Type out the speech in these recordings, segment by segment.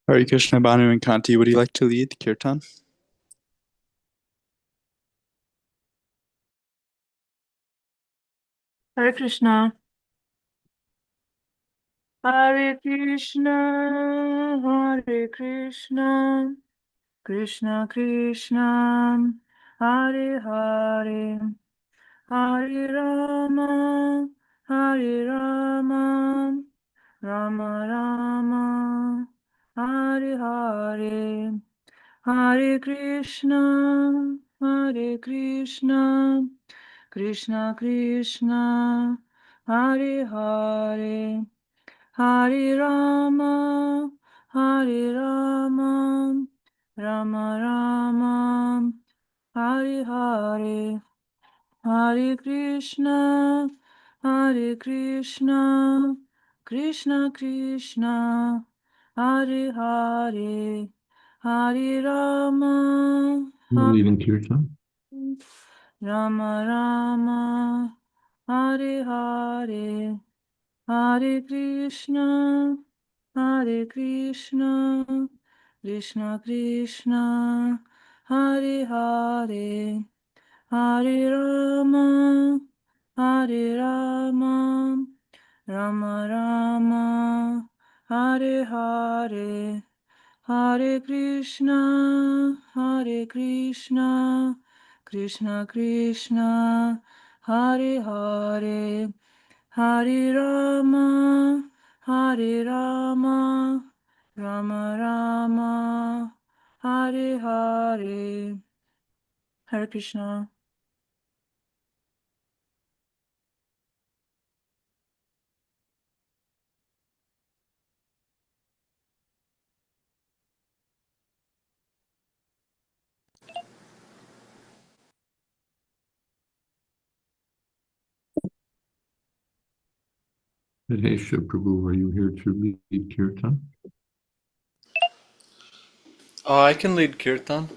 Hare Krishna, Bhanu and Kanti, would you like to lead the kirtan? Hare Krishna. Hare Krishna, Hare Krishna, Krishna Krishna, Hare Hare, Hare Rama, Hare Rama, Rama Rama, Hare Hare, Hare Krishna, Hare Krishna, Krishna Krishna, Hare Hare, Hare Rama, Hare Rama, Rama Rama, Hare Hare, Hare Krishna, Hare Krishna, Krishna Krishna, Hare Hare, Hare Rama, You're leading kirtan? Rama Rama, Hare Hare, Hare Krishna, Hare Krishna, Krishna Krishna, Hare Hare, Hare Rama, Hare Rama, Rama Rama, Hare Hare, Hare Krishna, Hare Krishna, Krishna Krishna, Hare Hare, Hare Rama, Hare Rama, Rama Rama, Hare Hare, Hare Krishna. Hesha Prabhu, are you here to lead kirtan? I can lead kirtan.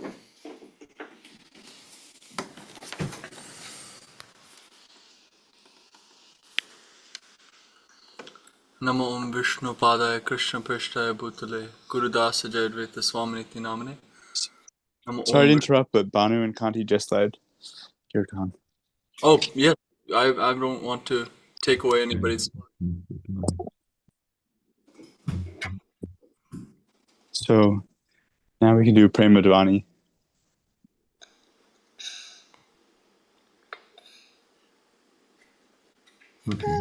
Namo Om Vishnu Padaya Krishna Prishtaya Bhutale Gurudasa Jayādvaita Swami Niti Namane. Sorry to interrupt, but Bhanu and Kanti just led kirtan. Oh, yeah. I don't want to take away anybody's. So now we can do Prema Dvani. Okay.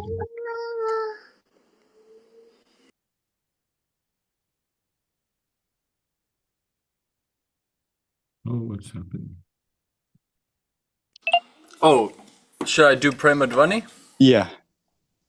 Oh, what's happening? Oh, should I do Prema Dvani? Yeah.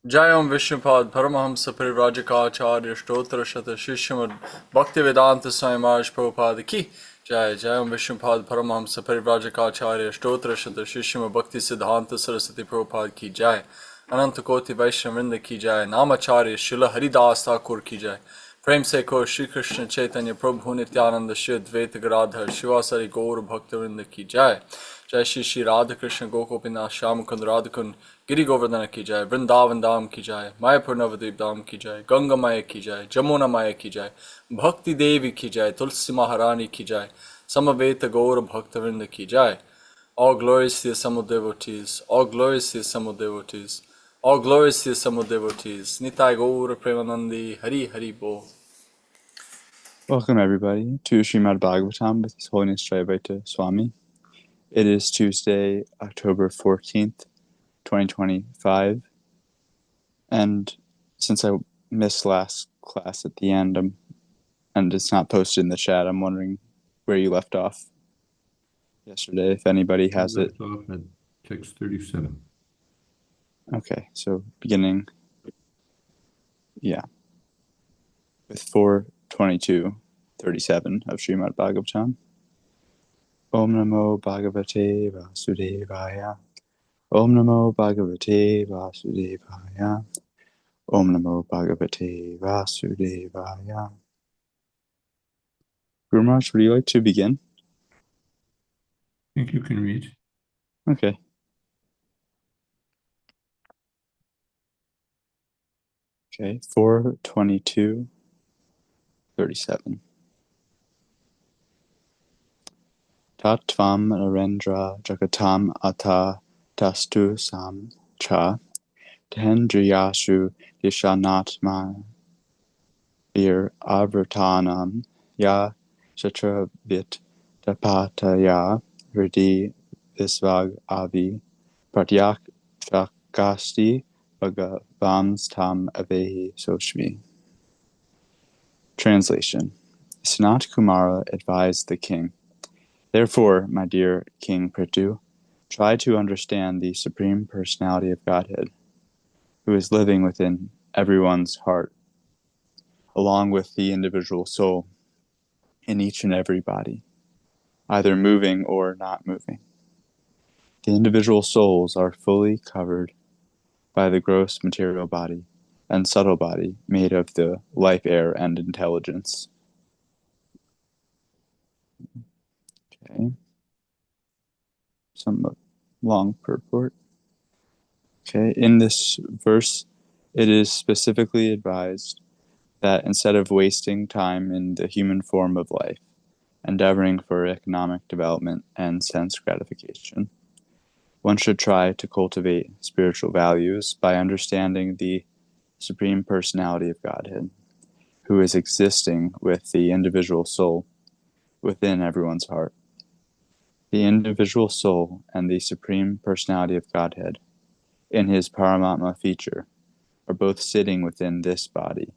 Jayam Vishnupad Paramahamsa Parivrajaka Stotra Shata Shishimad Bhaktivedanta Swami Maharaj Prabhupada Ki Jayam Vishnupad Paramahamsa Parivrajaka Stotra Shata Shishimad Bhakti Siddhanta Saraswati Prabhupada Ki Jai Ananta Koti Vaishnavinda Ki Jai Namacharya Shila Haridas Thakur Ki Jai Prem Se Ko Shri Krishna Chaitanya Prabhu Nityananda Shri Advaita Gadadhar Shivasari Gaur Bhaktivinoda Ki Jai Jai Shri Shri Radha Krishna Gokopinath Shyamukund Radhakund Giri Govardhana Ki Jai Vrindavan Dham Ki Jai Mayapur Navadvip Dham Ki Jai Ganga Maya Ki Jai Jamuna Maya Ki Jai Bhakti Devi Ki Jai Tulsi Maharani Ki Jai Samaveta Gaura Bhaktavinda Ki Jai. All glories to the Samud devotees, all glories to the Samud devotees, all glories to the Samud devotees. Nitai Gaura Premanandi Hari Hari Bo. Welcome everybody to Srimad Bhagavatam with His Holiness Jayādvaita Swami. It is Tuesday, October 14th, 2025. And since I missed last class at the end, and it's not posted in the chat, I'm wondering where you left off yesterday, if anybody has it. Left off at text 37. Okay, so beginning, yeah, with 4:22:37 of Srimad Bhagavatam. Om Namo Bhagavate Vasudevaya. Om Namo Bhagavate Vasudevaya. Om Namo Bhagavate Vasudevaya. Guru Maharaj, would you like to begin? I think you can read. Okay. Okay, 4:22:37. Tattvam narendra jagatam ata tastu sam cha tendriyashu dishanatma ir avartanam ya shatrabit tapataya vridi visvag avi pratyak prakasti bhagavams tam avehi soshmi. Translation. Sanat Kumara advised the king, "Therefore, my dear King Prithu, try to understand the Supreme Personality of Godhead, who is living within everyone's heart, along with the individual soul in each and every body, either moving or not moving. The individual souls are fully covered by the gross material body and subtle body made of the life air and intelligence." Okay. Some long purport. Okay. In this verse, it is specifically advised that instead of wasting time in the human form of life, endeavoring for economic development and sense gratification, one should try to cultivate spiritual values by understanding the Supreme Personality of Godhead, who is existing with the individual soul within everyone's heart. The individual soul and the Supreme Personality of Godhead, in his Paramatma feature, are both sitting within this body,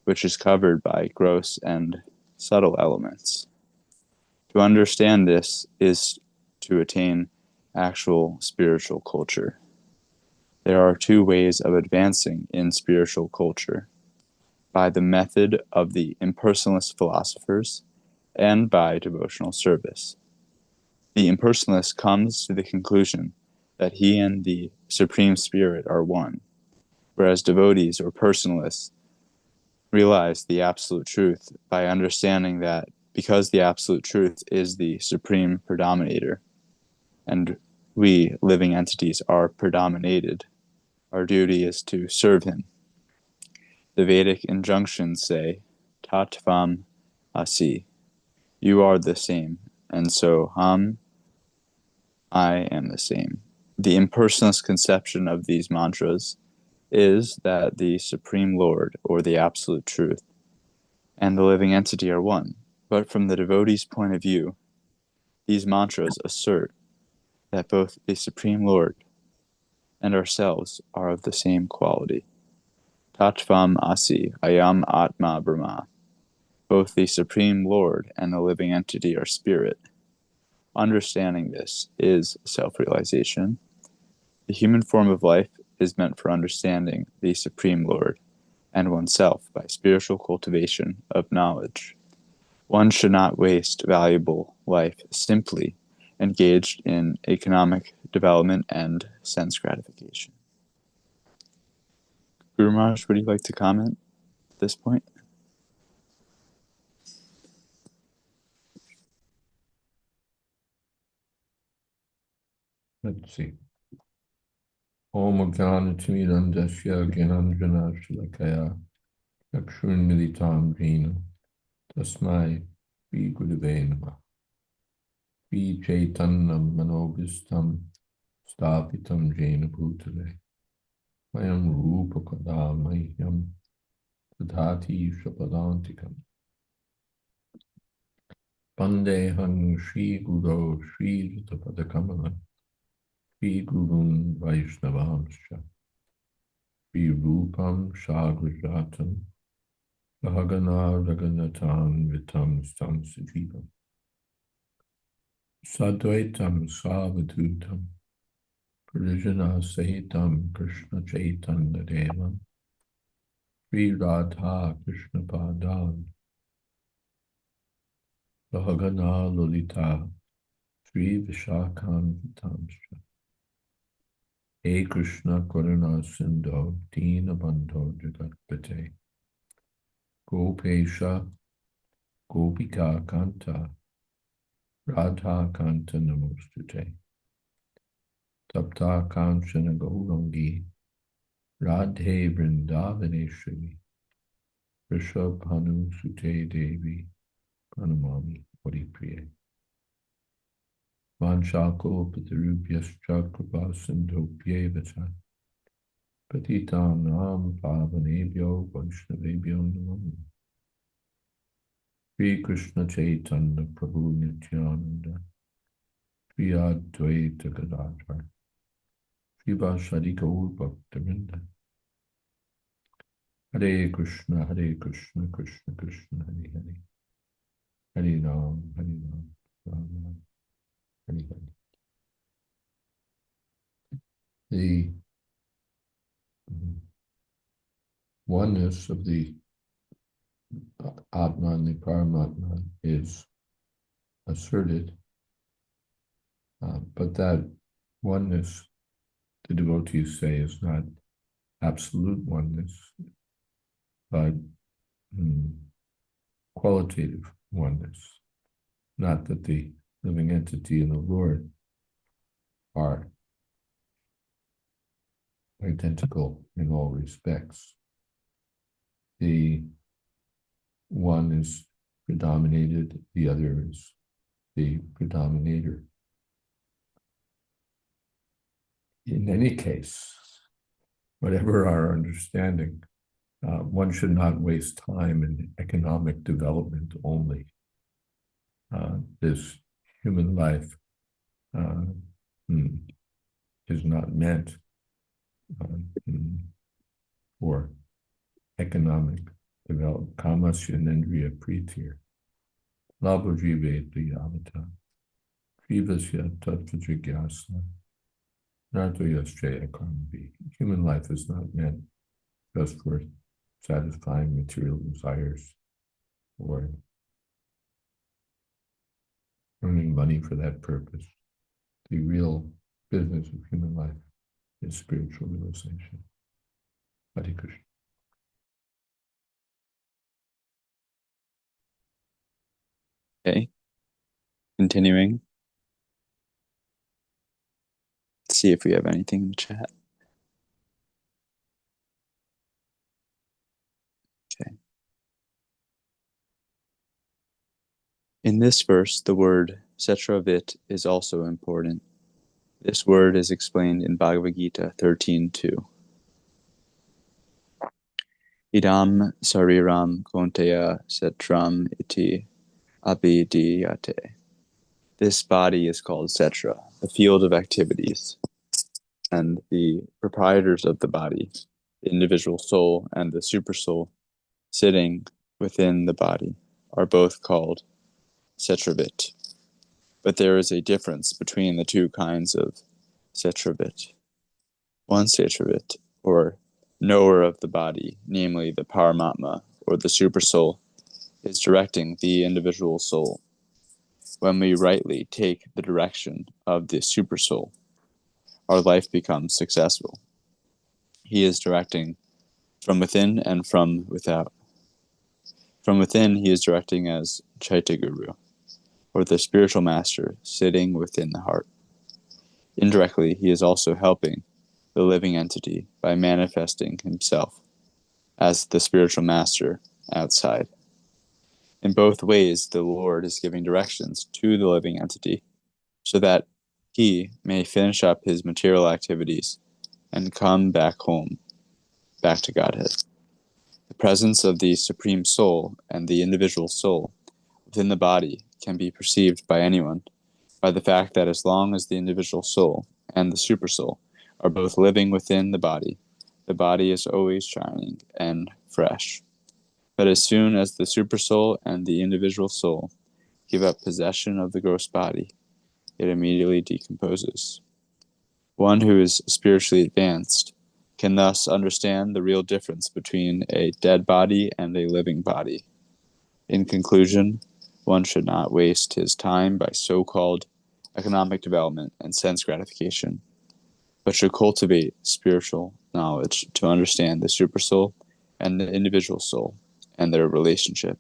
which is covered by gross and subtle elements. To understand this is to attain actual spiritual culture. There are two ways of advancing in spiritual culture: by the method of the impersonalist philosophers and by devotional service. The impersonalist comes to the conclusion that he and the Supreme Spirit are one, whereas devotees or personalists realize the absolute truth by understanding that because the absolute truth is the supreme predominator, and we, living entities, are predominated, our duty is to serve him. The Vedic injunctions say, Tattvam asi, you are the same, and so I am the same. The impersonalist conception of these mantras is that the Supreme Lord, or the Absolute Truth, and the living entity are one. But from the devotee's point of view, these mantras assert that both the Supreme Lord and ourselves are of the same quality. Tattvam asi ayam atma brahma. Both the Supreme Lord and the living entity are spirit. Understanding this is self-realization. The human form of life is meant for understanding the Supreme Lord and oneself by spiritual cultivation of knowledge. One should not waste valuable life simply engaged in economic development and sense gratification. Guru Maharaj, would you like to comment at this point? Let's see. Om Jnana-Timirandasya Gyananjana Shalakaya Chakshurmilitam Jena Tasmai Shri Gurave Namah Shri Chaitanyam Manobhistam Sthapitam Jena Bhutale Mayam Rupa Kada Mahyam Tadhati Shapadantikam Pandehang Shri Guru Shri Ritapadakamalam Shri Gurun Vaishnavanscha Shri Rupam Sagrajatam Sahagana Raganatan Vitam Stam Sajivam Sadvaitam Savadutam Pradijana Sahitam Krishna Chaitanya Devam Sri Radha Krishna Padan Sahagana Lolita Sri Vishakam Vitamscha He Krishna Karuna Sindho Dina Bandho Jagatpate Gopesha Gopika Kanta Radha Kanta Namostute Tapta Kanchana Gaurangi Radhe Vrindavaneshwari Rishabhanu Sute Devi Pranamami Haripriya. Vanchakalpatarubhyascha kripasindhobhyeva cha. Patitanam pavanebhyo vaishnavebhyo namo. Shri Krishna Chaitanya Prabhu Nityananda, Jayādvaita Gadadhar, Srivasadi Gaur Bhaktavinda. Hare Krishna, Krishna Krishna, Hare Hare. Hare Ram, Ram Ram, Hare Hare. The oneness of the Atman, the Paramatma, is asserted, but that oneness, the devotees say, is not absolute oneness, but qualitative oneness. Not that the living entity and the Lord are identical in all respects. The one is predominated, the other is the predominator. In any case, whatever our understanding, one should not waste time in economic development only. This human life is not meant for economic development. Kamasya nendriya pritir. Labhajive priyavata. Jivasya tattva jigyasa. Nartoyasya karmavi. Human life is not meant just for satisfying material desires or earning money for that purpose. The real business of human life is spiritual realization. Hare Krishna. Okay, continuing. Let's see if we have anything in the chat. Okay. In this verse, the word setravit is also important. This word is explained in Bhagavad Gita 13:2. Idam sariram konteya setram iti abhidiyate. This body is called Setra, the field of activities, and the proprietors of the body, the individual soul and the supersoul sitting within the body, are both called Setravit. But there is a difference between the two kinds of Setravit. One Setravit, or knower of the body, namely the Paramatma, or the supersoul, is directing the individual soul. When we rightly take the direction of the supersoul, our life becomes successful. He is directing from within and from without. From within, he is directing as Chaitaguru, or the spiritual master sitting within the heart. Indirectly, he is also helping the living entity by manifesting himself as the spiritual master outside. In both ways, the Lord is giving directions to the living entity so that he may finish up his material activities and come back home, back to Godhead. The presence of the Supreme Soul and the individual soul within the body can be perceived by anyone by the fact that as long as the individual soul and the supersoul are both living within the body is always shining and fresh. But as soon as the supersoul and the individual soul give up possession of the gross body, it immediately decomposes. One who is spiritually advanced can thus understand the real difference between a dead body and a living body. In conclusion, one should not waste his time by so-called economic development and sense gratification, but should cultivate spiritual knowledge to understand the supersoul and the individual soul and their relationship.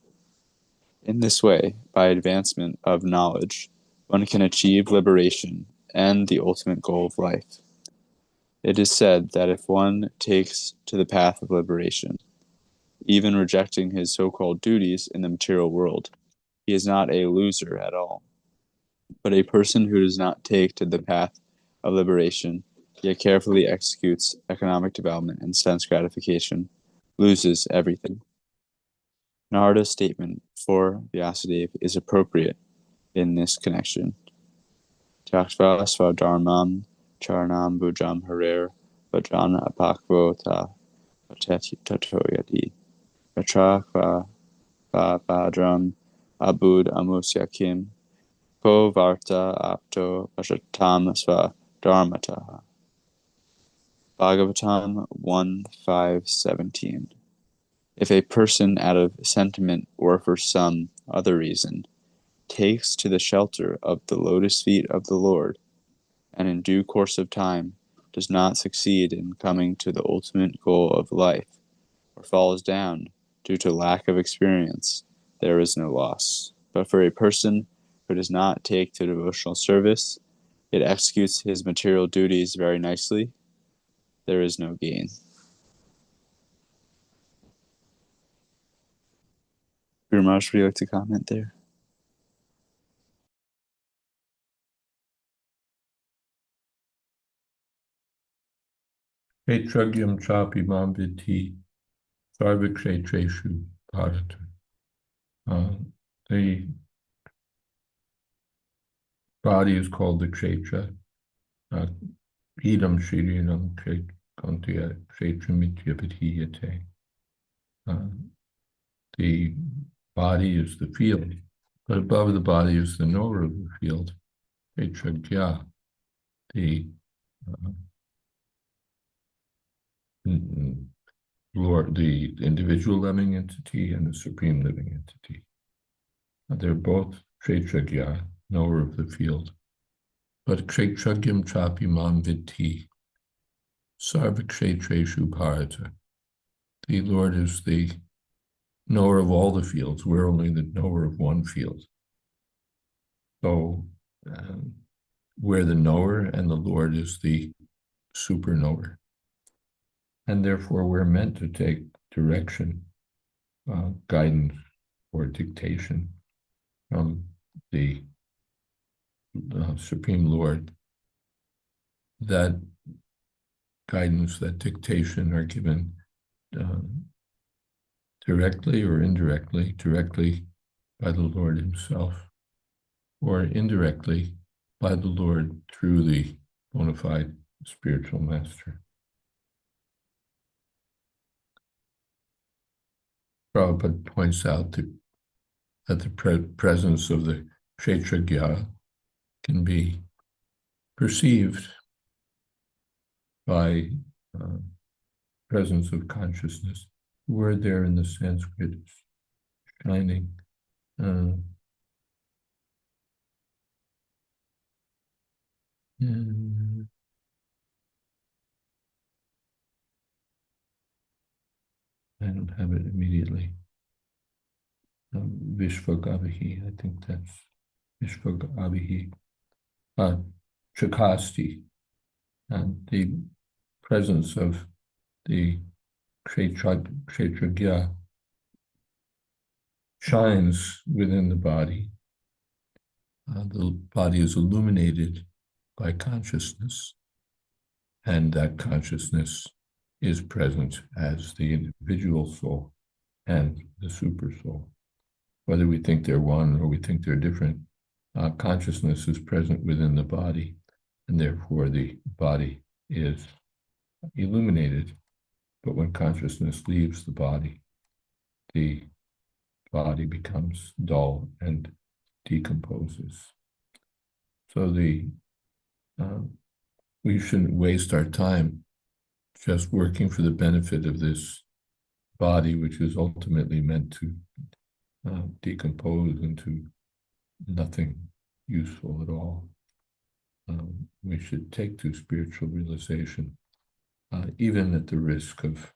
In this way, by advancement of knowledge, one can achieve liberation and the ultimate goal of life. It is said that if one takes to the path of liberation, even rejecting his so-called duties in the material world, he is not a loser at all. But a person who does not take to the path of liberation, yet carefully executes economic development and sense gratification, loses everything. Narada's statement for Vyasadeva is appropriate in this connection. Tyaktva swadharmam charanam bhujam harer vajana apakvota tatoyati rachakva bhadram abud amusyakim ko varta apto vashatam sva dharmataha. Bhagavatam 1:5-17. If a person out of sentiment or for some other reason takes to the shelter of the lotus feet of the Lord, and in due course of time does not succeed in coming to the ultimate goal of life, or falls down due to lack of experience, there is no loss. But for a person who does not take to devotional service, yet executes his material duties very nicely, there is no gain. Guru Maharaj, would you like to comment there? Kshetragyam chapi mam vidhi sarvakshetreshu bharata. The body is called the kshetra. Idam shirinam kshetra mityapatiyate. The body is the field, but above the body is the knower of the field, Kshetragya, the Lord, the individual living entity and the supreme living entity. They're both Kshetragya, knower of the field. But Kshetragyam chapi mam vidhi sarvakshetreshu bharata. The Lord is the knower of all the fields. We're only the knower of one field. So we're the knower and the Lord is the super knower. And therefore we're meant to take direction, guidance, or dictation from the Supreme Lord. That guidance, that dictation are given directly or indirectly, directly by the Lord himself, or indirectly by the Lord through the bona fide spiritual master. Prabhupada points out that the presence of the Kshetragya can be perceived by presence of consciousness. The word there in the Sanskrit is shining. I don't have it immediately. Vishvagavihi, I think that's Vishvagavihi. Chakasti, and the presence of the Kshetragya shines within the body. The body is illuminated by consciousness, and that consciousness is present as the individual soul and the super soul. Whether we think they're one or we think they're different, consciousness is present within the body, and therefore the body is illuminated. But when consciousness leaves the body becomes dull and decomposes. So we shouldn't waste our time just working for the benefit of this body, which is ultimately meant to decompose into nothing useful at all. We should take to spiritual realization, even at the risk of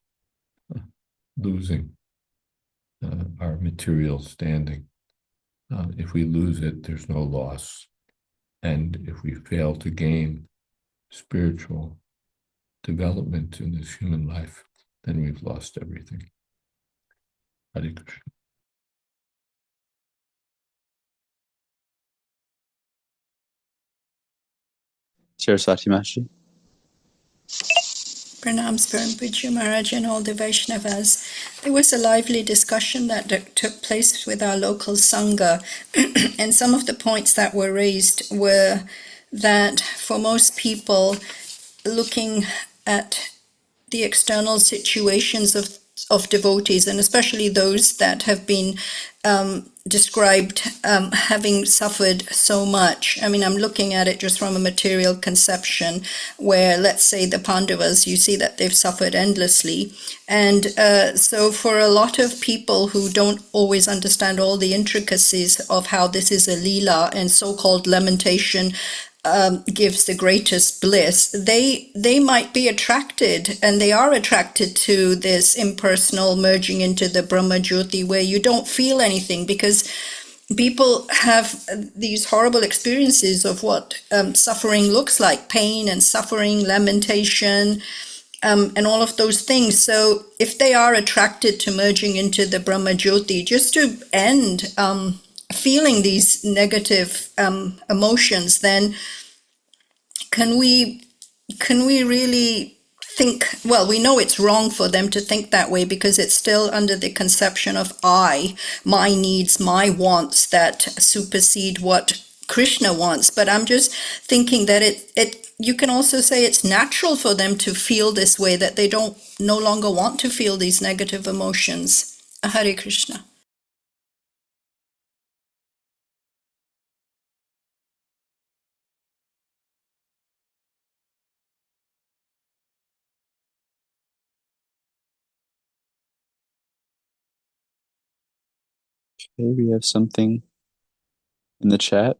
losing our material standing. If we lose it, there's no loss. And if we fail to gain spiritual development in this human life, then we've lost everything. Hare Krishna. Saraswati Mashi. Pranams Parampuja Maharaj and all the Vaishnavas. There was a lively discussion that took place with our local Sangha, and some of the points that were raised were that for most people, looking at the external situations of devotees, and especially those that have been described having suffered so much. I mean, I'm looking at it just from a material conception where, let's say, the Pandavas, you see that they've suffered endlessly. And so for a lot of people who don't always understand all the intricacies of how this is a Leela and so-called lamentation gives the greatest bliss, they might be attracted, and they are attracted to this impersonal merging into the Brahma Jyoti where you don't feel anything, because people have these horrible experiences of what suffering looks like, pain and suffering, lamentation, and all of those things. So if they are attracted to merging into the Brahma Jyoti, just to end feeling these negative emotions, then can we really think, well, we know it's wrong for them to think that way because it's still under the conception of my needs, my wants that supersede what Krishna wants. But I'm just thinking that you can also say it's natural for them to feel this way, that they no longer want to feel these negative emotions. Hare Krishna. Okay, we have something in the chat.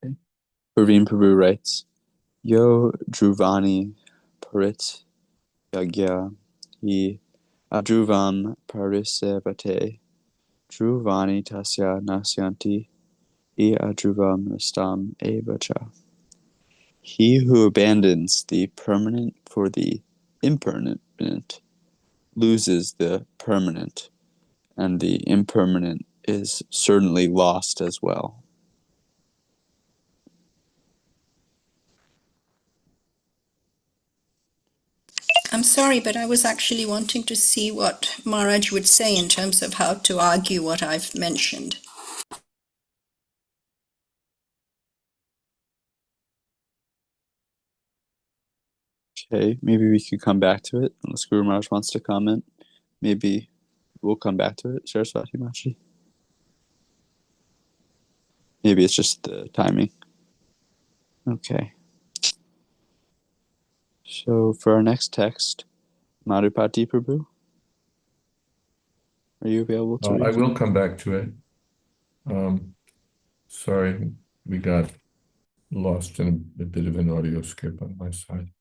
Okay. Praveen Prabhu writes, Yo Druvani Parit Yagya Hi Adruvam Parisevate Druvani Tasya Nasyanti Hi Adruvam Nastam Evacha. He who abandons the permanent for the impermanent loses the permanent, and the impermanent is certainly lost as well. I'm sorry, but I was actually wanting to see what Maharaj would say in terms of how to argue what I've mentioned. Okay, maybe we could come back to it unless Guru Maharaj wants to comment. Maybe we'll come back to it, Saraswati Mashi. Maybe it's just the timing. Okay. So for our next text, Madhupati Prabhu, are you available to read? I will come back to it. Sorry, we got lost in a bit of an audio skip on my side.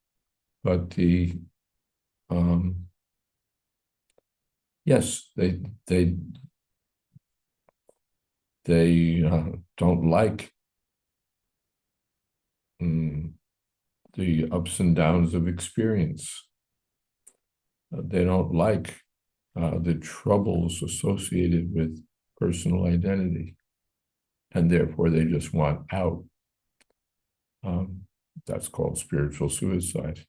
But yes, they don't like the ups and downs of experience. They don't like the troubles associated with personal identity, and therefore they just want out. That's called spiritual suicide.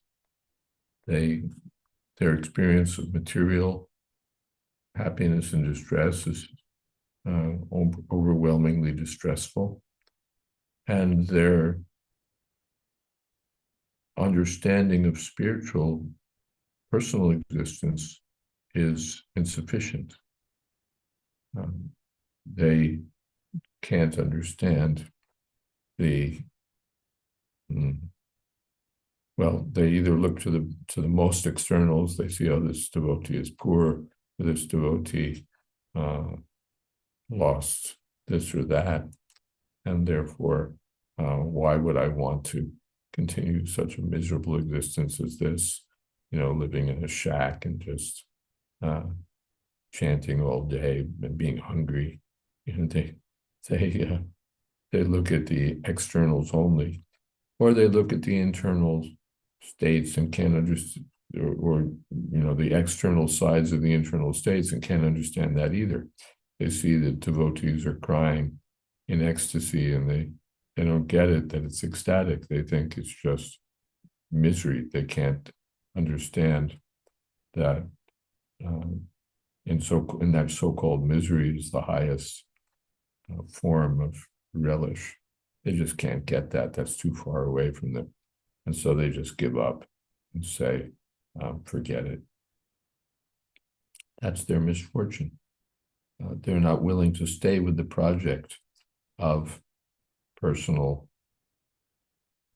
Their experience of material happiness and distress is overwhelmingly distressful, and their understanding of spiritual personal existence is insufficient. They can't understand they either look to the most externals. They see, oh, this devotee is poor, this devotee lost this or that, and therefore why would I want to continue such a miserable existence as this, living in a shack and just chanting all day and being hungry. They look at the externals only, or they look at the internal states and can't understand, or the external sides of the internal states and can't understand that either. They see that devotees are crying in ecstasy, and They don't get it, that it's ecstatic. They think it's just misery. They can't understand that in that so-called misery is the highest form of relish. They just can't get that. That's too far away from them. And so they just give up and say, forget it. That's their misfortune. They're not willing to stay with the project of personal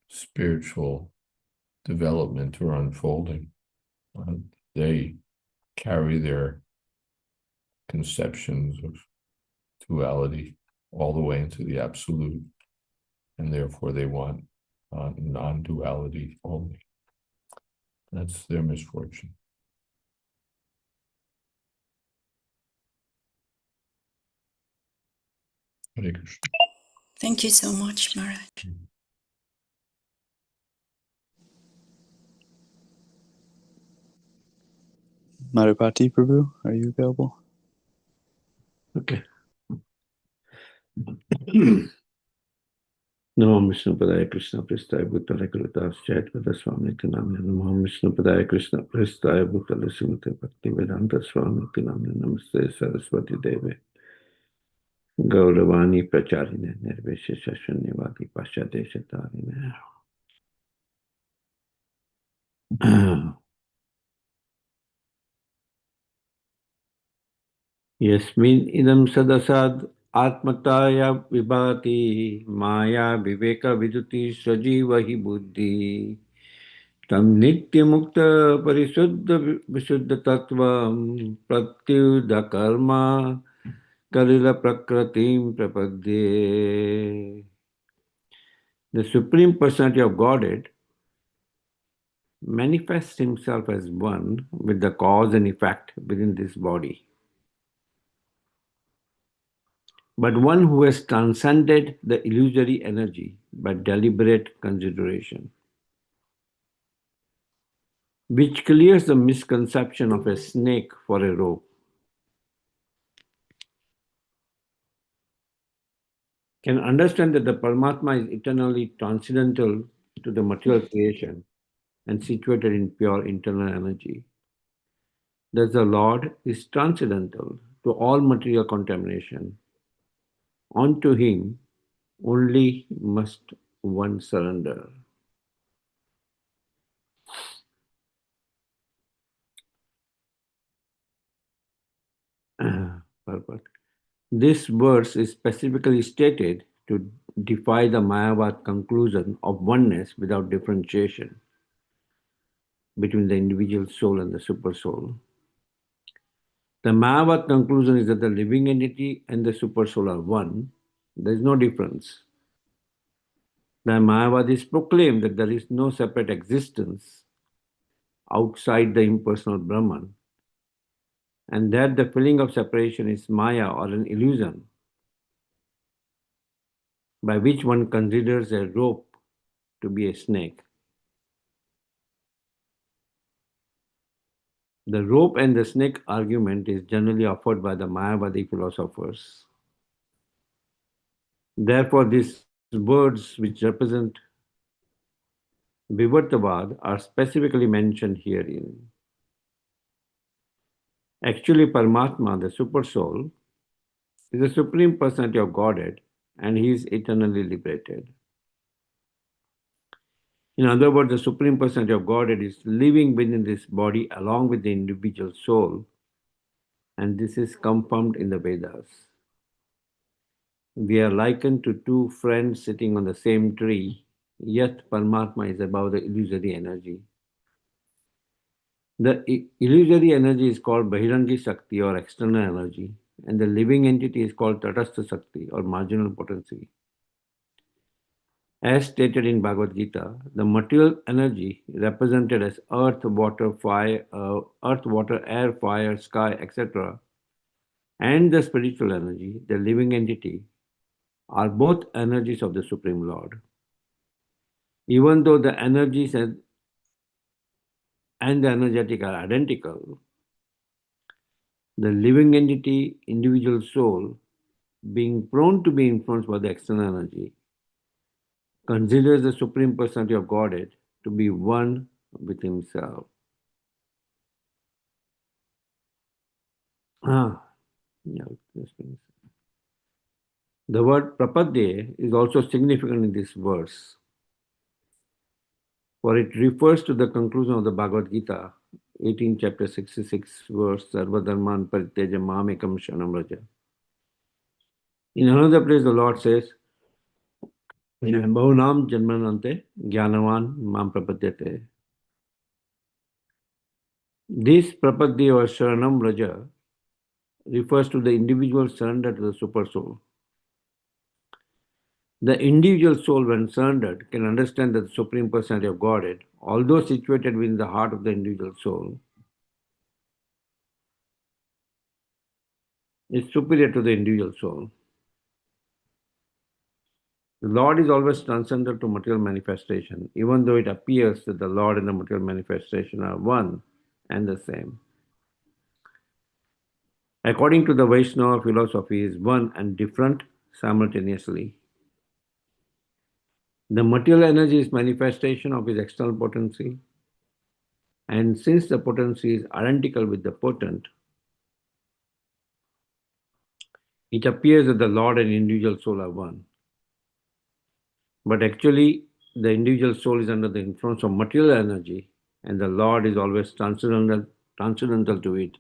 spiritual development or unfolding. They carry their conceptions of duality all the way into the absolute, and therefore they want non-duality only. That's their misfortune. Hare Krishna. Thank you so much, Maharaj. Madhupati Prabhu, are you available? Okay. Namo Vishnu Padaya Krishna Pristaya Bhutale Krita Jayādvaita Swami Tinamya. Namo Vishnu Padaya Krishna Pristaya Bhutale Srimate Bhakti Vedanta Swami Tinamya. Namaste Saraswati Deve Gauravani Pracharine Nirvishesha Shunyavadi Paschadesha Tarine. Yasmin idam sadasad atmataya vibhati maya viveka viduti sajivahi buddhi tam nitya mukta parisuddha visuddha tattvam pratyuddha karma kalila prakratim prapadye. The Supreme Personality of Godhead manifests himself as one with the cause and effect within this body, but one who has transcended the illusory energy by deliberate consideration, which clears the misconception of a snake for a rope, can understand that the Paramatma is eternally transcendental to the material creation and situated in pure internal energy. Thus the Lord is transcendental to all material contamination. Unto him only must one surrender. Purport. This verse is specifically stated to defy the Mayavad conclusion of oneness without differentiation between the individual soul and the super soul. The Mayavad conclusion is that the living entity and the super soul are one. There is no difference. The Mayavadis proclaim that there is no separate existence outside the impersonal Brahman, and that the feeling of separation is Maya or an illusion by which one considers a rope to be a snake. The rope and the snake argument is generally offered by the Mayavadi philosophers. Therefore, these words which represent Vivartavad are specifically mentioned herein. Actually, Paramatma, the Super Soul, is the Supreme Personality of Godhead, and he is eternally liberated. In other words, the Supreme Personality of Godhead is living within this body along with the individual soul, and this is confirmed in the Vedas. We are likened to two friends sitting on the same tree, yet Paramatma is above the illusory energy. The illusory energy is called Bahirangi Shakti or external energy, and the living entity is called Tatastha Shakti or marginal potency. As stated in Bhagavad Gita, the material energy represented as earth, water, air, fire, sky, etc., and the spiritual energy, the living entity, are both energies of the Supreme Lord. Even though the energies and the energetic are identical, the living entity, individual soul, being prone to be influenced by the external energy, considers the Supreme Personality of Godhead to be one with himself. Yeah, the word prapadye is also significant in this verse, for it refers to the conclusion of the Bhagavad Gita, 18 chapter 66 verse, Sarva Dharman Parityaja Mamekam Sharanam Vraja. In another place the Lord says, Bahunam Janmanante Jnanavan Mam Prapadyate. This prapadye or Sharanam Vraja refers to the individual surrender to the Super Soul. The individual soul, when surrendered, can understand that the Supreme Personality of Godhead, although situated within the heart of the individual soul, is superior to the individual soul. The Lord is always transcendental to material manifestation, even though it appears that the Lord and the material manifestation are one and the same. According to the Vaishnava philosophy, is one and different simultaneously. The material energy is manifestation of his external potency, and since the potency is identical with the potent, it appears that the Lord and individual soul are one. But actually, the individual soul is under the influence of material energy, and the Lord is always transcendental to it.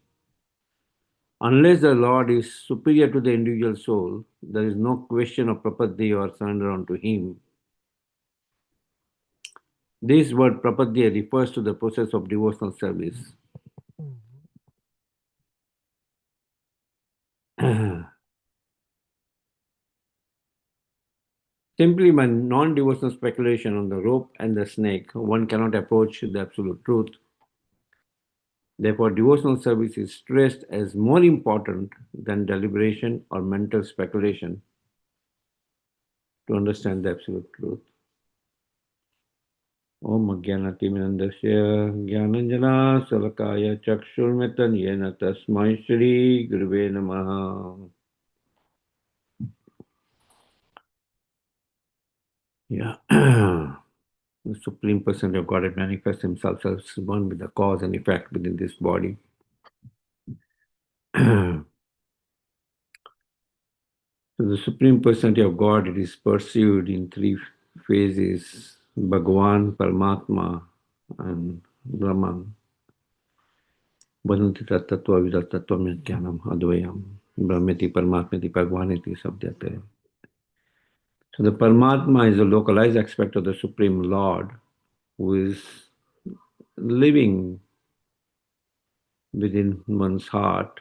Unless the Lord is superior to the individual soul, there is no question of prapadya or surrender unto him. This word prapadya refers to the process of devotional service. Simply by non-devotional speculation on the rope and the snake, one cannot approach the absolute truth. Therefore, devotional service is stressed as more important than deliberation or mental speculation to understand the absolute truth. Om Ajnanatimindasya Jnananjana Salakaya Chakshurmetan Yena Tasmai Shri Guruve Namaha. Yeah. The Supreme Personality of Godhead manifests himself as one with the cause and effect within this body. So the Supreme Personality of God, it is perceived in three phases: Bhagavan, Paramatma, and Brahman. Bhadanti tattva vidattattvam jnanam advayam brahmeti paramatmeti bhagavaniti sabdyate. So the Paramatma is a localized aspect of the Supreme Lord who is living within one's heart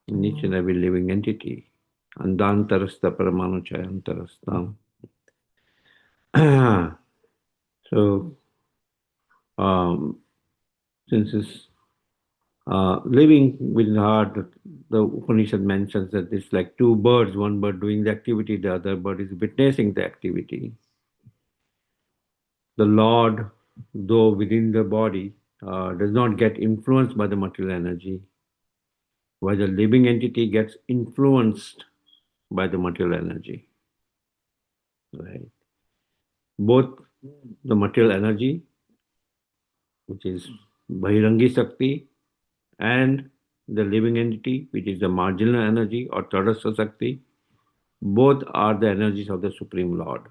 in each and every living entity. Andantarasta paramanuchayantarastam. So, since it's living within the heart, the Upanishad mentions that it's like two birds, one bird doing the activity, the other bird is witnessing the activity. The Lord, though within the body, does not get influenced by the material energy, while the living entity gets influenced by the material energy. Right? Both the material energy, which is Bhahirangi Sakti, and the living entity, which is the marginal energy or Tadastha Sakti, both are the energies of the Supreme Lord.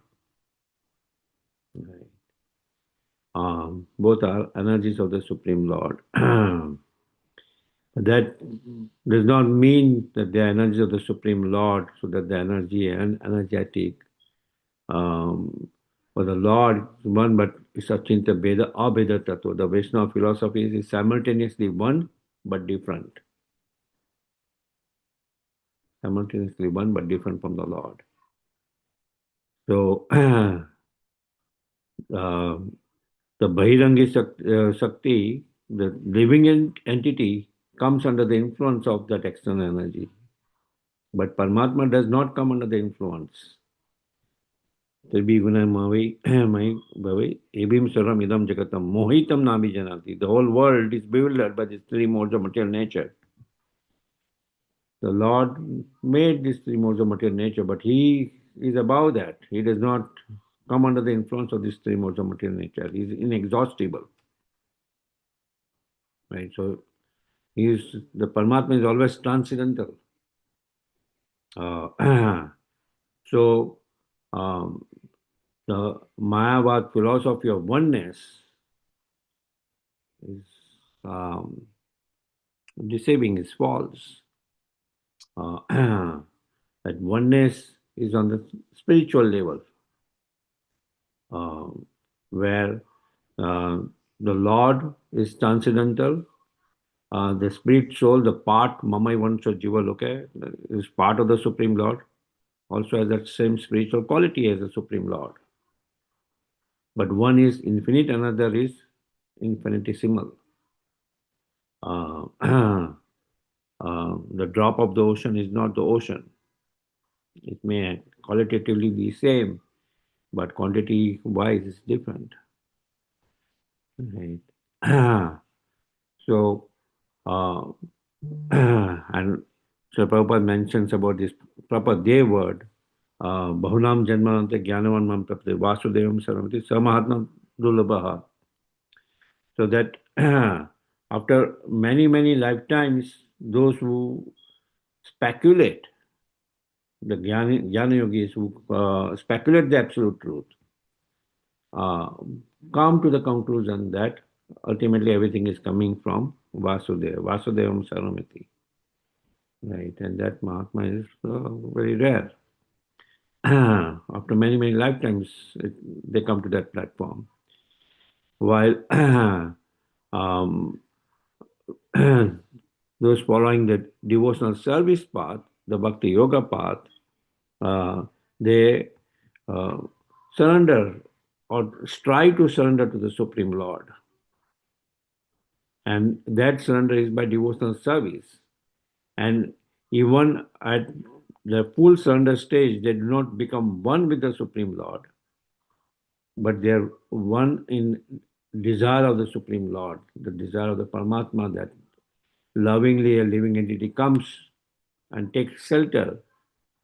Right? Both are energies of the Supreme Lord. That does not mean that they are energies of the Supreme Lord, so that the energy and energetic. For the Lord is one, but Sachinta Veda Abheda Tattva. The Vaishnava philosophy is simultaneously one but different. Simultaneously one but different from the Lord. So, the Bhahirangi Sakti, the living entity, comes under the influence of that external energy. But Paramatma does not come under the influence. The whole world is bewildered by these three modes of material nature. The Lord made these three modes of material nature, but He is above that. He does not come under the influence of these three modes of material nature. He is inexhaustible. Right? So the Paramatma is always transcendental. So the Mayavad philosophy of oneness is deceiving, is false. That oneness is on the spiritual level, where the Lord is transcendental. The spirit soul, the part, Mamai Vancha Jiva Loke, is part of the Supreme Lord, also has that same spiritual quality as the Supreme Lord. But one is infinite, another is infinitesimal. The drop of the ocean is not the ocean. It may qualitatively be same, but quantity-wise is different. Right? So, and so Prabhupada mentions about this proper day word, Bahunam Janmanante Jnanavan Mam Prapte Vasudevam Saramati Samahatma Dulabhaha. So that after many, many lifetimes, those who speculate, the Jnana Yogis who speculate the absolute truth, come to the conclusion that ultimately everything is coming from Vasudeva, Vasudevam Saramati. Right, and that Mahatma is very rare. After many, many lifetimes, they come to that platform. While those following the devotional service path, the Bhakti Yoga path, they surrender or strive to surrender to the Supreme Lord. And that surrender is by devotional service. And even at the full surrender stage, they do not become one with the Supreme Lord, but they are one in desire of the Supreme Lord, the desire of the Paramatma, that lovingly a living entity comes and takes shelter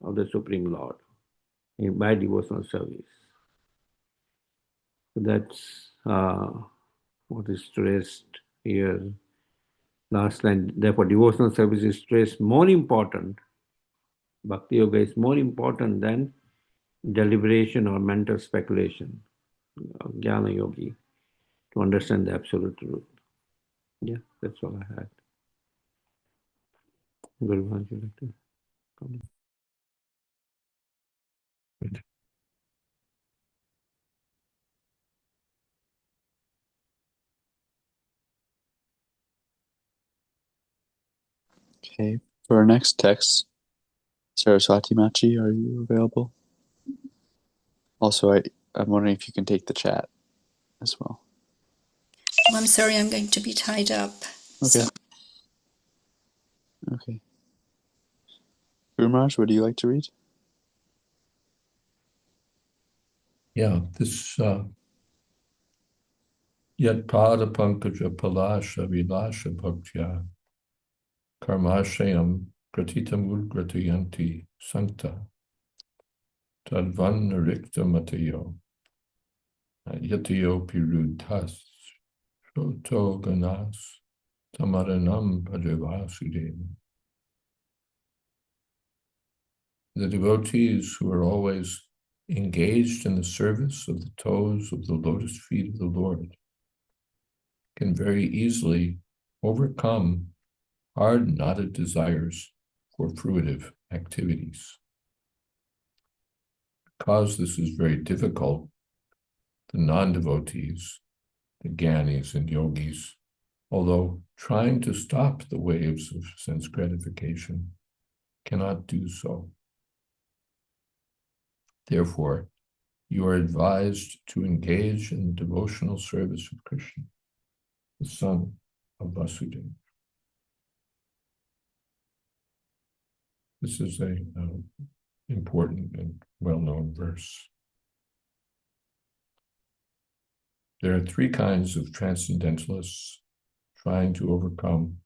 of the Supreme Lord by devotional service. So that's what is stressed here. Last line, therefore devotional service is stressed more important. Bhakti Yoga is more important than deliberation or mental speculation of Jnana Yogi to understand the absolute truth. Yeah, that's all I had. Guru Maharaj, you like to comment? Okay, for our next text, Saraswati Machi, are you available? Also, I'm wondering if you can take the chat as well. I'm sorry, I'm going to be tied up. Okay. So. Okay. Guru Maharaj, would you like to read? Yeah, this Yat Pada Pankaja Palasha Vilasha Bhaktya Karmashayam Gratitamul Gratiyanti Sankta Tadvan Narikta Matayo Yatiyo Pirudhas Shoto Ganas Tamaranam Bhajavasudeva. The devotees who are always engaged in the service of the toes of the lotus feet of the Lord can very easily overcome hard-knotted desires for fruitive activities. Because this is very difficult, the non-devotees, the jnanis and yogis, although trying to stop the waves of sense gratification, cannot do so. Therefore, you are advised to engage in the devotional service of Krishna, the son of Vasudeva. This is an important and well-known verse. There are three kinds of transcendentalists trying to overcome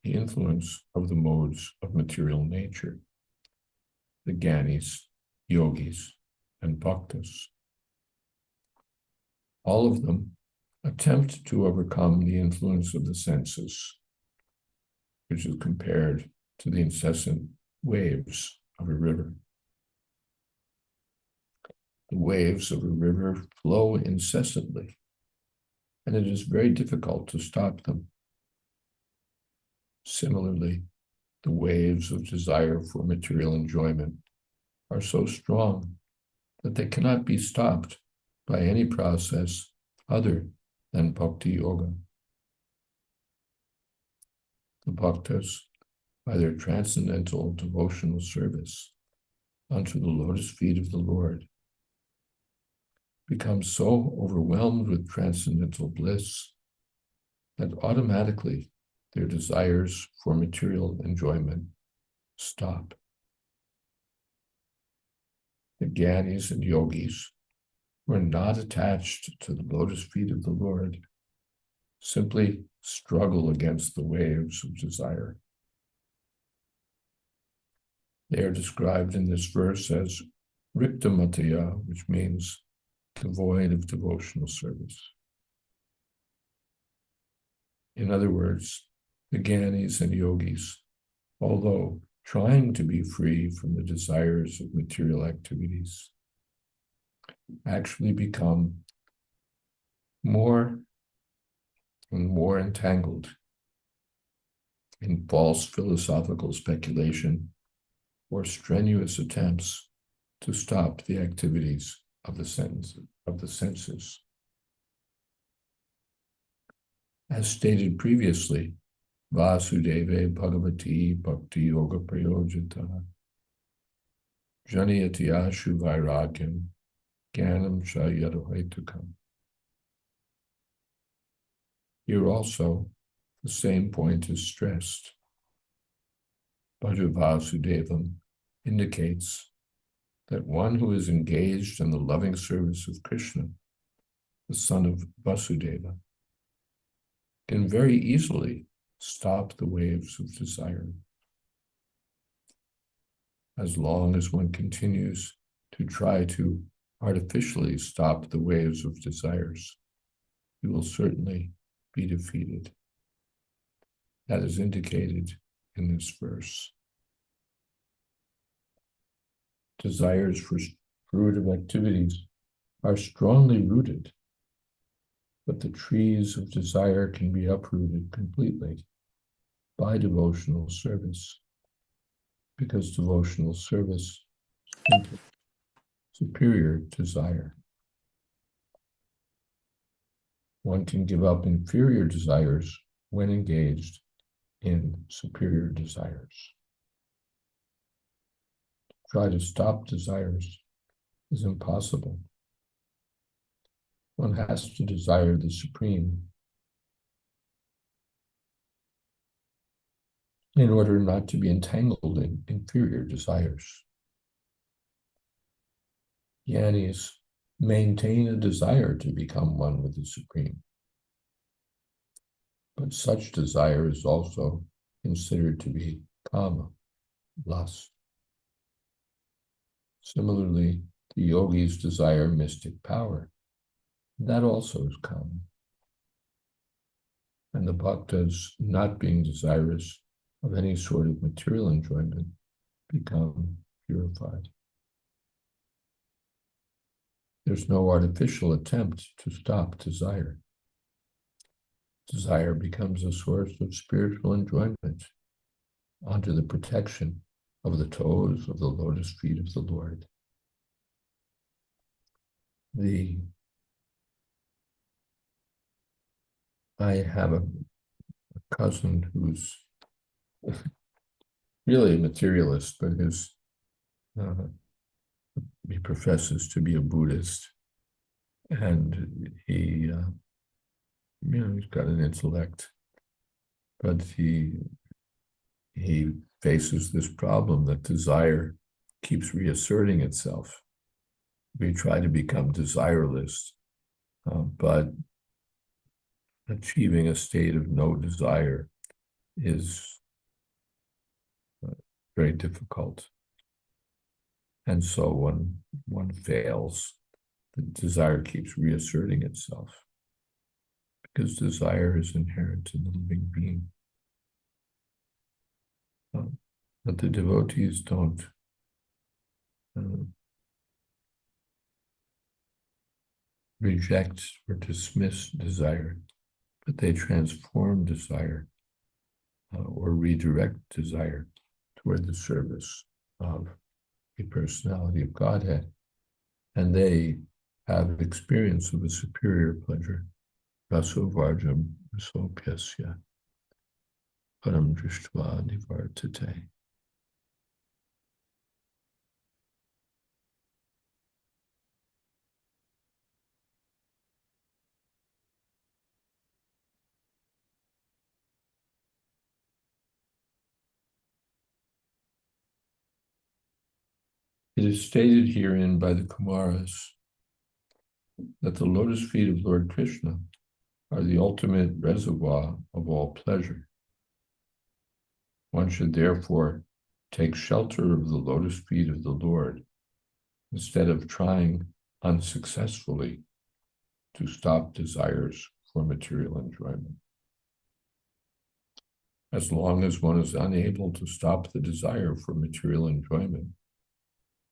the influence of the modes of material nature: the jnanis, yogis, and bhaktas. All of them attempt to overcome the influence of the senses, which is compared to the incessant waves of a river. The waves of a river flow incessantly, and it is very difficult to stop them. Similarly, the waves of desire for material enjoyment are so strong that they cannot be stopped by any process other than bhakti yoga. The bhaktas, by their transcendental devotional service unto the lotus feet of the Lord, become so overwhelmed with transcendental bliss that automatically their desires for material enjoyment stop. The jnanis and yogis who are not attached to the lotus feet of the Lord simply struggle against the waves of desire. They are described in this verse as riktamataya, which means devoid of devotional service. In other words, the jnanis and yogis, although trying to be free from the desires of material activities, actually become more and more entangled in false philosophical speculation or strenuous attempts to stop the activities of the senses. As stated previously, Vasudeve Bhagavati Bhakti Yoga Prayojita Janiyatiyashu Vairagyam Jnanam Jayādvaitakam. Here also, the same point is stressed. Bhaju Vasudevam indicates that one who is engaged in the loving service of Krishna, the son of Vasudeva, can very easily stop the waves of desire. As long as one continues to try to artificially stop the waves of desires, he will certainly be defeated. That is indicated in this verse. Desires for fruitive activities are strongly rooted, but the trees of desire can be uprooted completely by devotional service, because devotional service is superior desire. One can give up inferior desires when engaged in superior desires. Try to stop desires is impossible. One has to desire the supreme in order not to be entangled in inferior desires. Jnanis maintain a desire to become one with the supreme, but such desire is also considered to be kama, lust. Similarly, the yogis desire mystic power. That also is common. And the bhaktas, not being desirous of any sort of material enjoyment, become purified. There's no artificial attempt to stop desire. Desire becomes a source of spiritual enjoyment under the protection of the toes of the lotus feet of the Lord. I have a cousin who's really a materialist, but he professes to be a Buddhist, and he's got an intellect, but he faces this problem that desire keeps reasserting itself. We try to become desireless, but achieving a state of no desire is very difficult. And so one fails. the desire keeps reasserting itself, because desire is inherent in the living being. But the devotees don't reject or dismiss desire, but they transform desire or redirect desire toward the service of a personality of Godhead. And they have experience of a superior pleasure. Raso varjam rasopyasya param drishtva nivartate. It is stated herein by the Kumaras that the lotus feet of Lord Krishna are the ultimate reservoir of all pleasure. One should therefore take shelter of the lotus feet of the Lord instead of trying unsuccessfully to stop desires for material enjoyment. As long as one is unable to stop the desire for material enjoyment,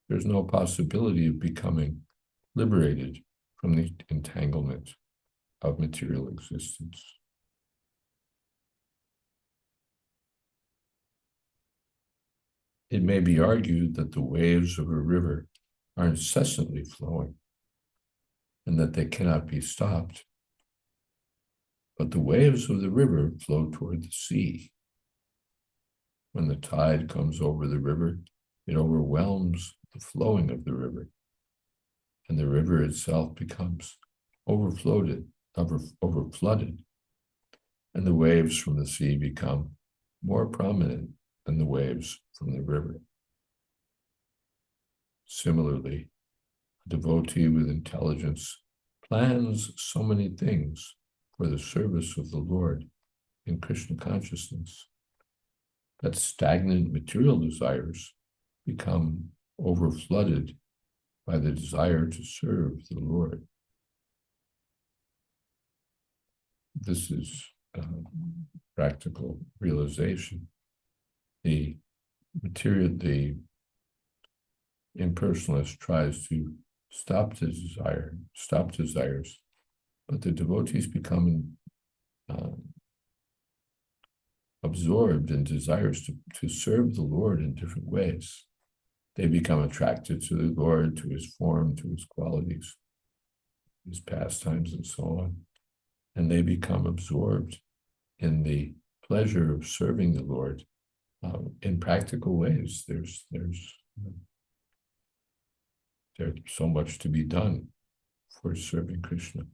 there's no possibility of becoming liberated from the entanglement of material existence. It may be argued that the waves of a river are incessantly flowing and that they cannot be stopped. But the waves of the river flow toward the sea. When the tide comes over the river, it overwhelms the flowing of the river, and the river itself becomes overflooded, and the waves from the sea become more prominent than the waves from the river. Similarly, a devotee with intelligence plans so many things for the service of the Lord in Krishna consciousness that stagnant material desires become overflooded by the desire to serve the Lord. This is practical realization. The impersonalist tries to stop desires, but the devotees become absorbed in desires to serve the Lord in different ways. They become attracted to the Lord, to his form, to his qualities, his pastimes, and so on. And they become absorbed in the pleasure of serving the Lord in practical ways. There's so much to be done for serving Krishna,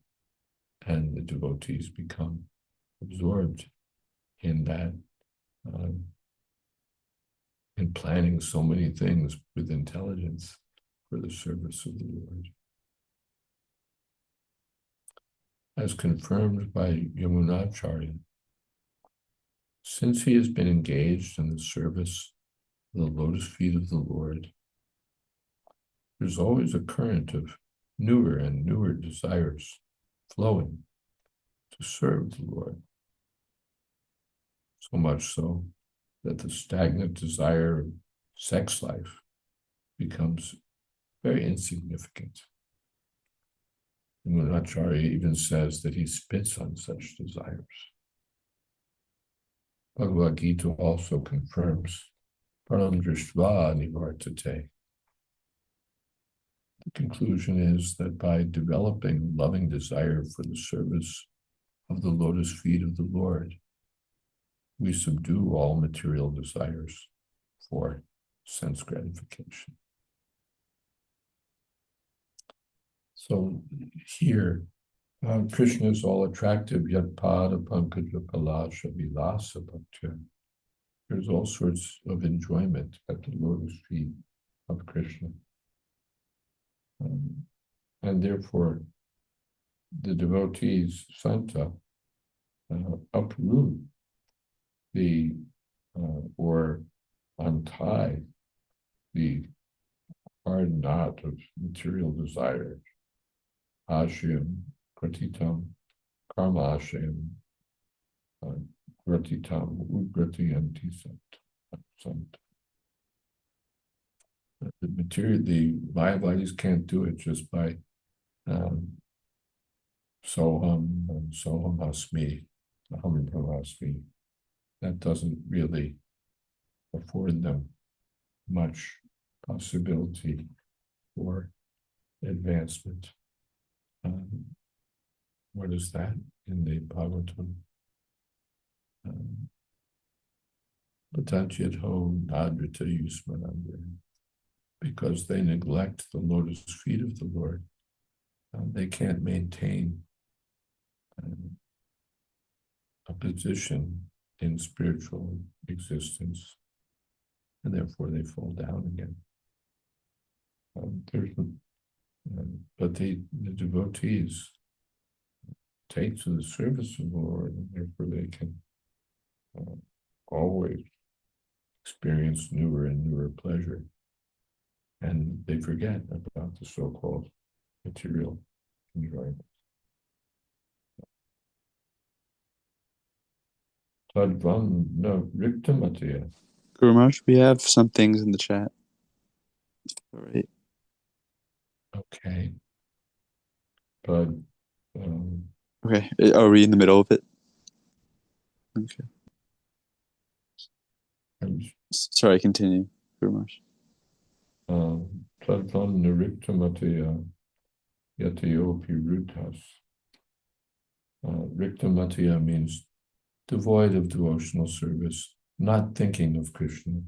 and the devotees become absorbed in that, in planning so many things with intelligence for the service of the Lord. As confirmed by Yamunacharya, since he has been engaged in the service of the lotus feet of the Lord, there's always a current of newer and newer desires flowing to serve the Lord. So much so that the stagnant desire of sex life becomes very insignificant. And Acharya even says that he spits on such desires. Bhagavad Gita also confirms param drishtva nivartate. The conclusion is that by developing loving desire for the service of the lotus feet of the Lord, we subdue all material desires for sense gratification. So here, Krishna is all attractive, yat pada pankaja kalasha vilasa bhaktya. There's all sorts of enjoyment at the lotus feet of Krishna. And therefore, the devotees, Santa, uproot or untie the hard knot of material desire Ashriyam, Gratitam, Karma Ashriyam, Gratitam, Ugratiyanti Sant. The material, the Mayavadis can't do it just by Soham and Soham Asmi, Aham Brahmasmi. That doesn't really afford them much possibility for advancement. What is that in the Bhagavatam? Patanchit-ho nadrita yusmanandra. Because they neglect the lotus feet of the Lord, they can't maintain a position in spiritual existence, and therefore they fall down again. But the devotees take to the service of the Lord, and therefore they can always experience newer and newer pleasure, and they forget about the so-called material enjoyment. Tadvan no riktamatya. Guru Maharaj, we have some things in the chat. All right. Okay. But okay, are we in the middle of it? Okay. Sorry, continue, Guru Maharaj. Tadvan niriktamatya yatayopi rutas. Riktamatya means devoid of devotional service, not thinking of Krishna.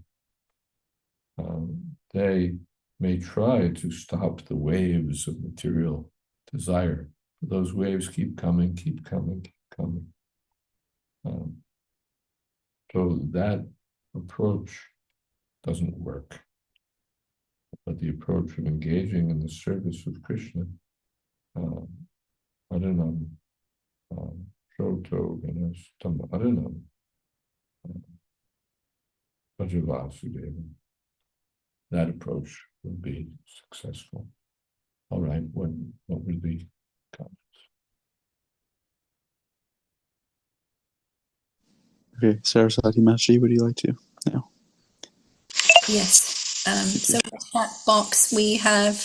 They may try to stop the waves of material desire. Those waves keep coming, keep coming, keep coming. So that approach doesn't work. But the approach of engaging in the service of Krishna, Adanam, Shoto, Ganastam, Adanam, Bhajavasudeva, that approach will be successful. All right, what were the comments? Okay, Saraswati Machi, would you like to now? Yes. So in the chat box, we have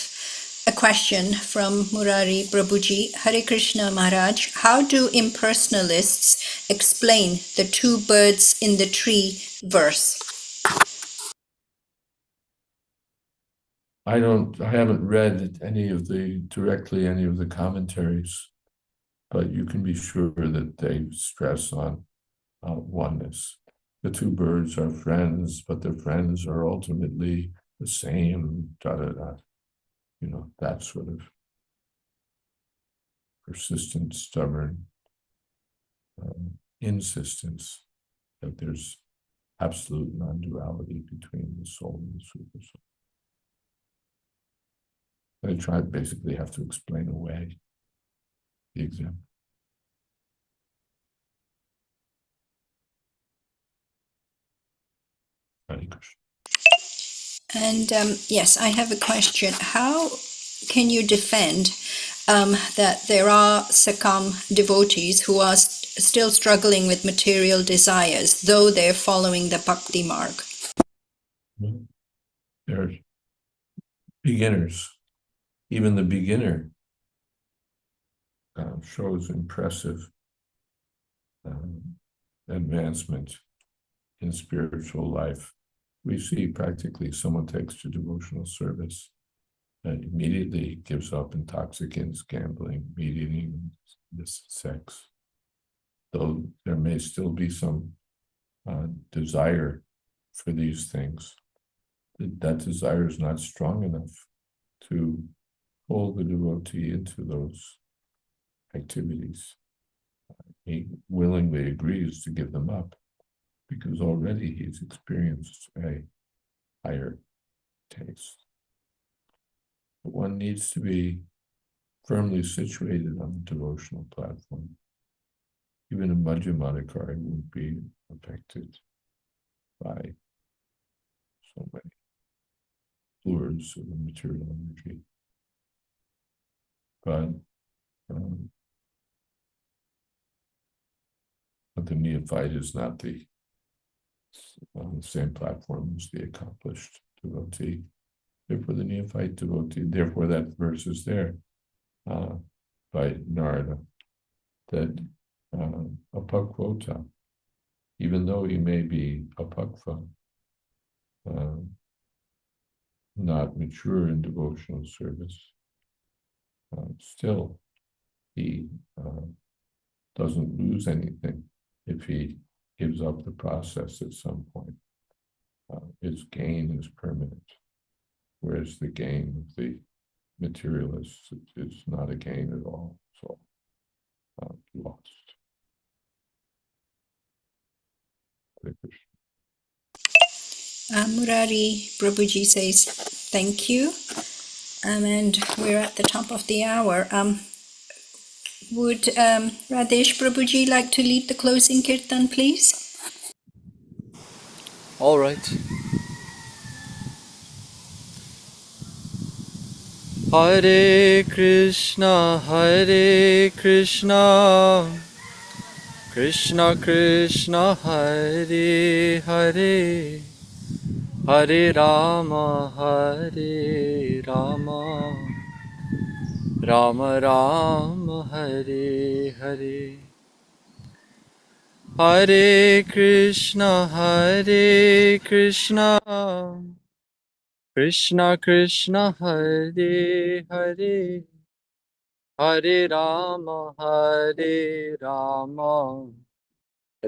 a question from Murari Prabhuji. Hare Krishna Maharaj, how do impersonalists explain the two birds in the tree verse? I haven't read any of the commentaries, but you can be sure that they stress on oneness. The two birds are friends, but their friends are ultimately the same, that sort of persistent, stubborn insistence that there's absolute non-duality between the soul and the super soul. I basically have to explain away the example. And yes, I have a question. How can you defend that there are Sakam devotees who are still struggling with material desires, though they're following the bhakti marg? They're beginners. Even the beginner shows impressive advancement in spiritual life. We see practically someone takes to devotional service and immediately gives up intoxicants, gambling, meat eating, sex. Though there may still be some desire for these things, that desire is not strong enough to pull the devotee into those activities. He willingly agrees to give them up because already he's experienced a higher taste. But one needs to be firmly situated on the devotional platform. Even a Madhyamadikari won't be affected by so many lures of the material energy. But But the neophyte is not on the same platform as the accomplished devotee. Therefore, the neophyte devotee, therefore that verse is there by Narada, that apakvota, even though he may be apakva, not mature in devotional service, still he doesn't lose anything if he gives up the process at some point. His gain is permanent, whereas the gain of the materialists is not a gain at all. It's all lost. Murari Prabhuji says, thank you. And we're at the top of the hour. Would Radesh Prabhuji like to lead the closing kirtan, please? All right. Hare Krishna, Krishna Krishna, Hare Hare, Hare Rama, Rama Rama, Hare Hare. Hare Krishna, Krishna Krishna, Hare Hare, Hare Rama,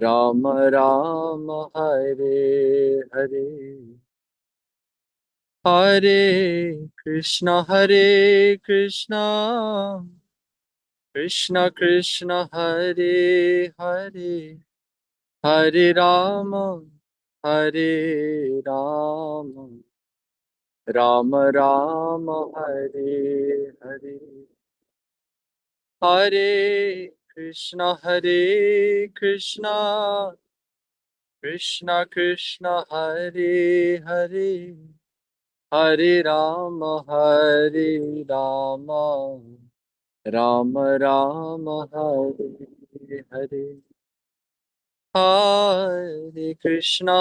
Rama Rama, Hare Hare. Hare Krishna, Krishna Krishna, Hare Hare, Hare Rama, Rama Rama, Hare Hare. Hare Krishna, Krishna Krishna, Hare Hare, Hare Rama, Rama Rama, Hare Hare. Hare Krishna,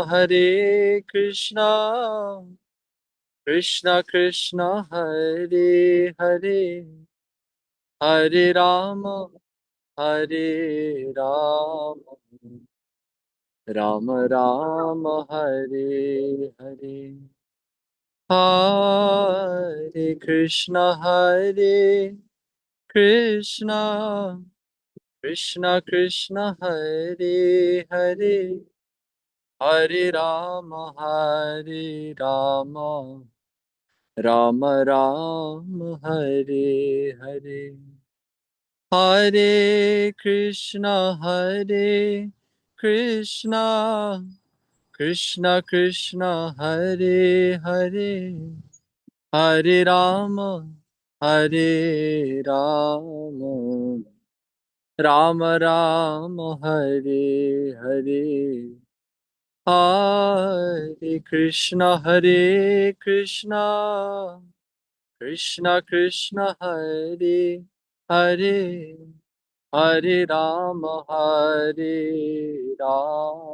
Krishna Krishna, Hare Hare, Hare Rama, Rama Rama, Hare Hare. Hare Krishna, Krishna Krishna, Hare Hare, Hare Rama, Rama Rama, Hare Hare. Hare Krishna, Krishna Krishna, Hare Hare, Hare Rama, Rama Rama, Hare Hare. Hare Krishna, Krishna Krishna, Hare Hare, Hare Rama,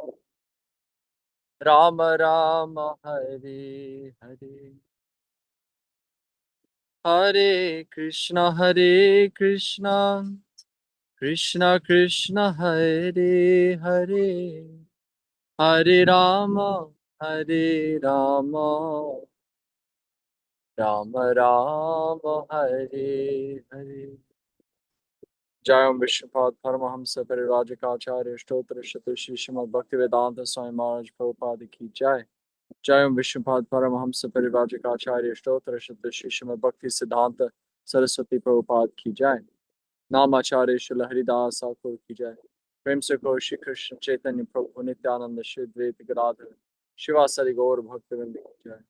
Rama Rama, Hare Hare. Hare Krishna, Krishna Krishna, Hare Hare, Hare Rama, Rama Rama, Hare Hare. Jayam Vishnupad Paramahamsa Parivrajakaacharya Stotra Shatashi Srimad Bhaktivedanta Swami Maharaj Prabhupada Ki Jai. Jayam Vishnupad Paramahamsa Parivrajakaacharya Stotra Shatashi Srimad Bhakti Siddhanta Saraswati Prabhupada Ki Jai. Namacharya Srila Haridas Thakur Ki Jai. Prem se karo Shri Krishna Chaitanya Prabhu Nityananda Shri Advaita Gadadhar Shivasari Gaur Bhaktivinoda Ki Jai.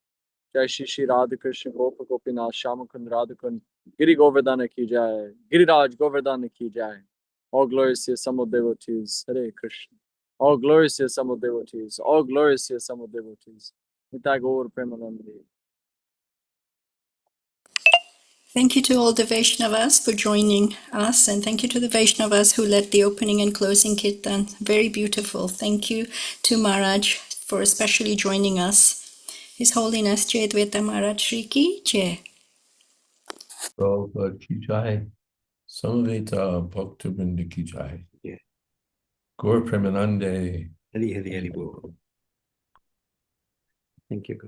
Jai Shri Shri Radha Krishna Gopa Gopinath Shamakund Radhakund Giri Govardhana Ki Jai. Giriraj Govardhana Ki Jai. All glorious to some devotees. Hare Krishna. All glorious to some devotees. All glorious to some devotees. Nitai Gaur Premanandi. Thank you to all the Vaishnavas for joining us, and thank you to the Vaishnavas who led the opening and closing kirtan. Very beautiful. Thank you to Maharaj for especially joining us. His Holiness Jayādvaita Maharaj Shri Ki Jai. Prabhupada ki jai. Samaveta Bhaktivinoda ki jai. Yeah. Gaur Premanande. Hari Hari Hari Bol. Thank you.